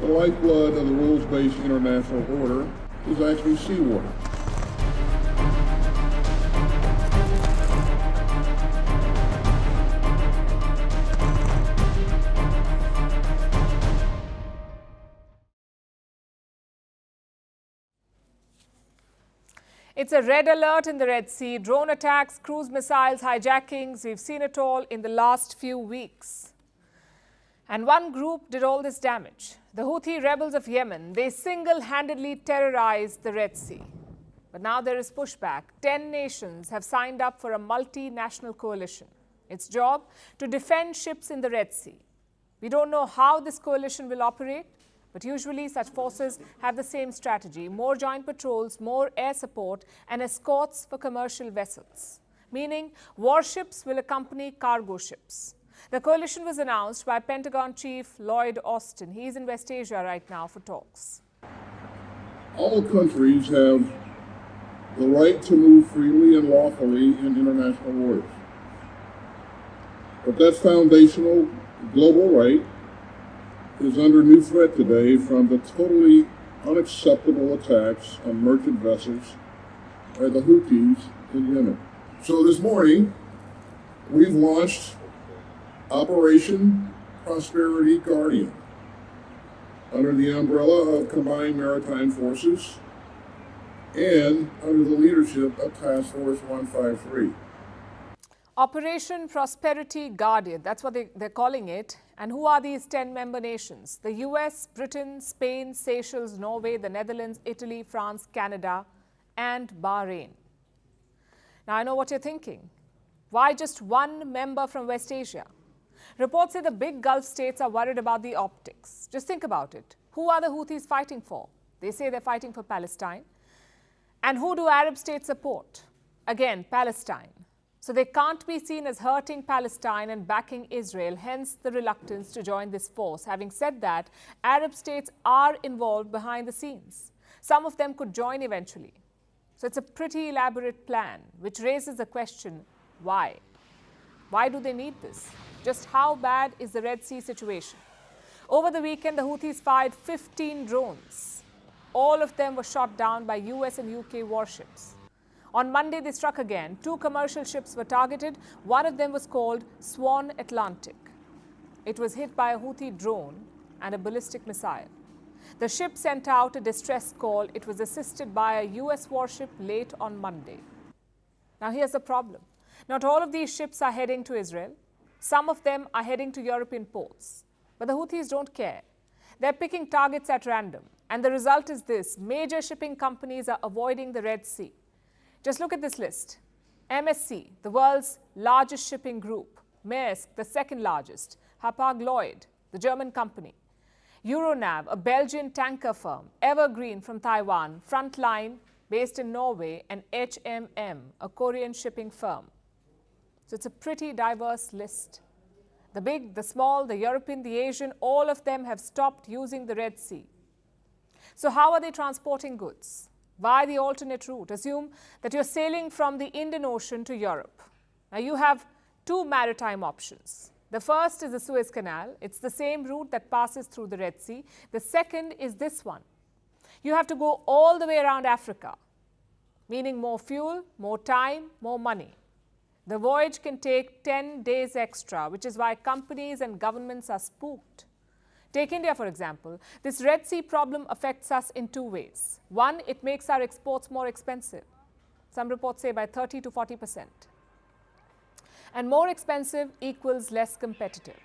The lifeblood of the rules-based international order is actually seawater. It's a red alert in the Red Sea. Drone attacks, cruise missiles, hijackings. We've seen it all in the last few weeks. And one group did all this damage. The Houthi rebels of Yemen, they single-handedly terrorized the Red Sea. But now there is pushback. 10 nations have signed up for a multinational coalition. Its job to defend ships in the Red Sea. We don't know how this coalition will operate, but usually such forces have the same strategy: more joint patrols, more air support, and escorts for commercial vessels. Meaning, warships will accompany cargo ships. The coalition was announced by Pentagon Chief Lloyd Austin. He's in West Asia right now for talks. All countries have the right to move freely and lawfully in international waters. But that foundational global right is under new threat today from the totally unacceptable attacks on merchant vessels by the Houthis in Yemen. So this morning, we've launched Operation Prosperity Guardian under the umbrella of Combined Maritime Forces and under the leadership of Task Force 153. Operation Prosperity Guardian, that's what they're calling it. And who are these 10 member nations? The US, Britain, Spain, Seychelles, Norway, the Netherlands, Italy, France, Canada, and Bahrain. Now I know what you're thinking. Why just one member from West Asia? Reports say the big Gulf states are worried about the optics. Just think about it. Who are the Houthis fighting for? They say they're fighting for Palestine. And who do Arab states support? Again, Palestine. So they can't be seen as hurting Palestine and backing Israel, hence the reluctance to join this force. Having said that, Arab states are involved behind the scenes. Some of them could join eventually. So it's a pretty elaborate plan, which raises the question, why? Why do they need this? Just how bad is the Red Sea situation? Over the weekend, the Houthis fired 15 drones. All of them were shot down by US and UK warships. On Monday, they struck again. 2 commercial ships were targeted. One of them was called Swan Atlantic. It was hit by a Houthi drone and a ballistic missile. The ship sent out a distress call. It was assisted by a US warship late on Monday. Now, here's the problem. Not all of these ships are heading to Israel. Some of them are heading to European ports. But the Houthis don't care. They're picking targets at random. And the result is this: major shipping companies are avoiding the Red Sea. Just look at this list. MSC, the world's largest shipping group. Maersk, the second largest. Hapag-Lloyd, the German company. Euronav, a Belgian tanker firm. Evergreen from Taiwan. Frontline, based in Norway. And HMM, a Korean shipping firm. So it's a pretty diverse list. The big, the small, the European, the Asian, all of them have stopped using the Red Sea. So how are they transporting goods? Why the alternate route? Assume that you're sailing from the Indian Ocean to Europe. Now you have 2 maritime options. The first is the Suez Canal. It's the same route that passes through the Red Sea. The second is this one. You have to go all the way around Africa, meaning more fuel, more time, more money. The voyage can take 10 days extra, which is why companies and governments are spooked. Take India, for example. This Red Sea problem affects us in 2 ways. One, it makes our exports more expensive. Some reports say by 30 to 40%. And more expensive equals less competitive.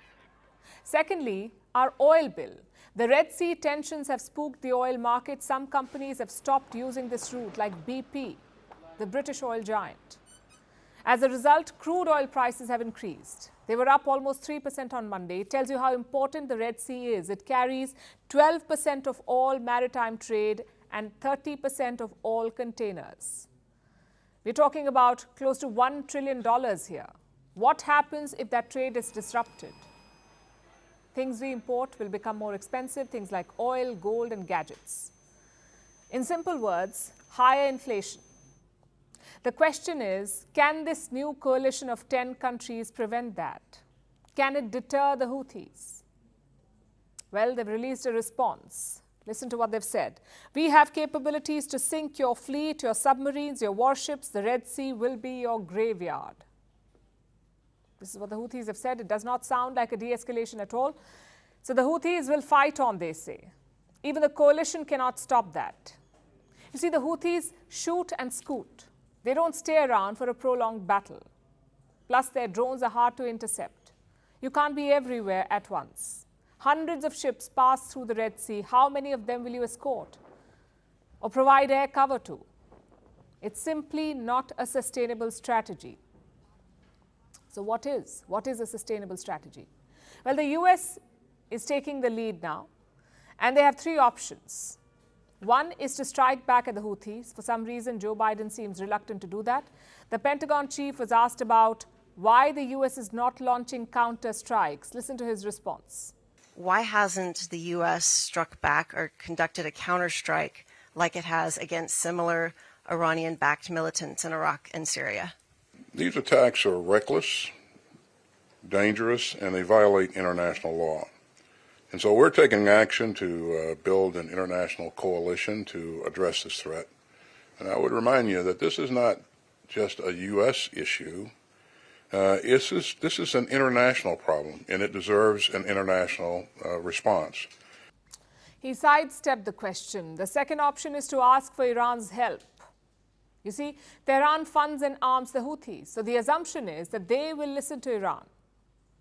Secondly, our oil bill. The Red Sea tensions have spooked the oil market. Some companies have stopped using this route, like BP, the British oil giant. As a result, crude oil prices have increased. They were up almost 3% on Monday. It tells you how important the Red Sea is. It carries 12% of all maritime trade and 30% of all containers. We're talking about close to $1 trillion here. What happens if that trade is disrupted? Things we import will become more expensive, things like oil, gold, and gadgets. In simple words, higher inflation. The question is, can this new coalition of 10 countries prevent that? Can it deter the Houthis? Well, they've released a response. Listen to what they've said. We have capabilities to sink your fleet, your submarines, your warships. The Red Sea will be your graveyard. This is what the Houthis have said. It does not sound like a de-escalation at all. So the Houthis will fight on, they say. Even the coalition cannot stop that. You see, the Houthis shoot and scoot. They don't stay around for a prolonged battle. Plus, their drones are hard to intercept. You can't be everywhere at once. Hundreds of ships pass through the Red Sea. How many of them will you escort or provide air cover to? It's simply not a sustainable strategy. So what is? What is a sustainable strategy? Well, the US is taking the lead now, and they have three options. One is to strike back at the Houthis. For some reason, Joe Biden seems reluctant to do that. The Pentagon chief was asked about why the US is not launching counter strikes. Listen to his response. Why hasn't the U.S. struck back or conducted a counterstrike like it has against similar Iranian-backed militants in Iraq and Syria? These attacks are reckless, dangerous, and they violate international law. And so we're taking action to build an international coalition to address this threat. And I would remind you that this is not just a U.S. issue. This is an international problem, and it deserves an international response. He sidestepped the question. The second option is to ask for Iran's help. You see, Tehran funds and arms the Houthis, so the assumption is that they will listen to Iran.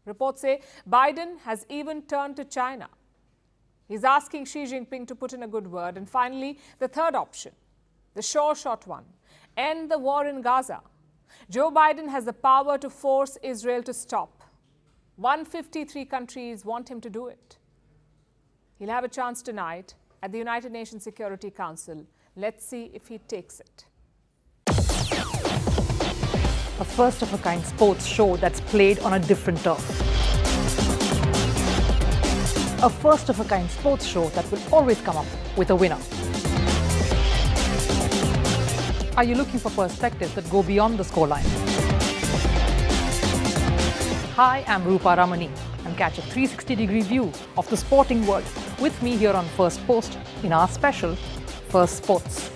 Reports say Biden has even turned to China. He's asking Xi Jinping to put in a good word. And finally, the third option, the sure shot one, end the war in Gaza. Joe Biden has the power to force Israel to stop. 153 countries want him to do it. He'll have a chance tonight at the United Nations Security Council. Let's see if he takes it. A first-of-a-kind sports show that's played on a different turf. A first-of-a-kind sports show that will always come up with a winner. Are you looking for perspectives that go beyond the scoreline? Hi, I'm Rupa Ramani, and catch a 360-degree view of the sporting world with me here on Firstpost in our special First Sports.